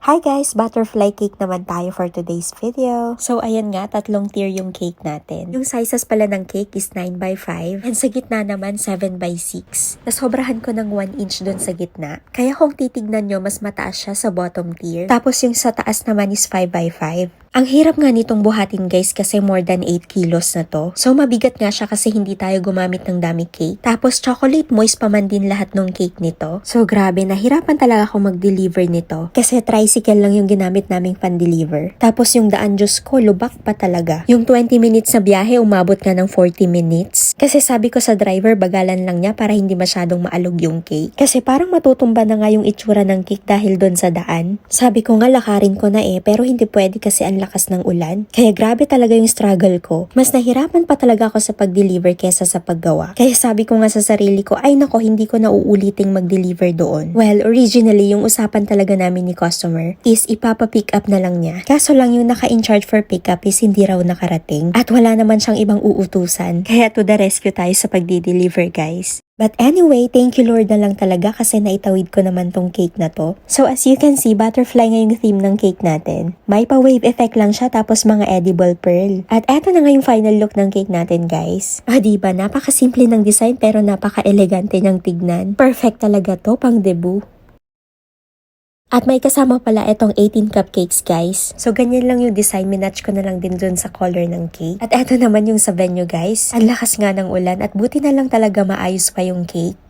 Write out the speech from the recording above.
Hi guys! Butterfly cake naman tayo for today's video. So ayan nga, tatlong tier yung cake natin. Yung sizes pala ng cake is 9x5 and sa gitna naman 7x6. Nasobrahan ko ng 1 inch dun sa gitna. Kaya kung titignan nyo, mas mataas siya sa bottom tier. Tapos yung sa taas naman is 5x5. Ang hirap nga nitong buhatin guys kasi more than 8 kilos na to. So mabigat nga siya kasi hindi tayo gumamit ng dami cake. Tapos chocolate moist pa man din lahat ng cake nito. So grabe, nahirapan talaga ako mag-deliver nito. Kasi tricycle lang yung ginamit naming pan-deliver. Tapos yung daan Diyos ko, lubak pa talaga. Yung 20 minutes na biyahe, umabot nga ng 40 minutes. Kasi sabi ko sa driver, bagalan lang niya para hindi masyadong maalog yung cake. Kasi parang matutumba na nga yung itsura ng cake dahil doon sa daan. Sabi ko nga lakarin ko na pero hindi pwede kasi ang lakas ng ulan. Kaya grabe talaga yung struggle ko. Mas nahirapan pa talaga ako sa pag-deliver kesa sa paggawa. Kaya sabi ko nga sa sarili ko, ay nako, hindi ko na uuliting mag-deliver doon. Well, originally, yung usapan talaga namin ni customer is ipapa-pick up na lang niya. Kaso lang yung naka-in-charge for pick up is hindi raw nakarating. At wala naman siyang ibang uutusan. Kaya to the rescue tayo sa pagdi-deliver guys. But anyway, thank you Lord na lang talaga kasi naitawid ko naman tong cake na to. So as you can see, butterfly nga yung theme ng cake natin. May pa-wave effect lang siya tapos mga edible pearl. At eto na nga yung final look ng cake natin guys. Diba? Napaka-simple ng design pero napaka-elegante niyang tignan. Perfect talaga to pang debut. At may kasama pala itong 18 cupcakes guys. So ganyan lang yung design, minatch ko na lang din dun sa color ng cake. At eto naman yung sa venue guys. Ang lakas nga ng ulan at buti na lang talaga maayos pa yung cake.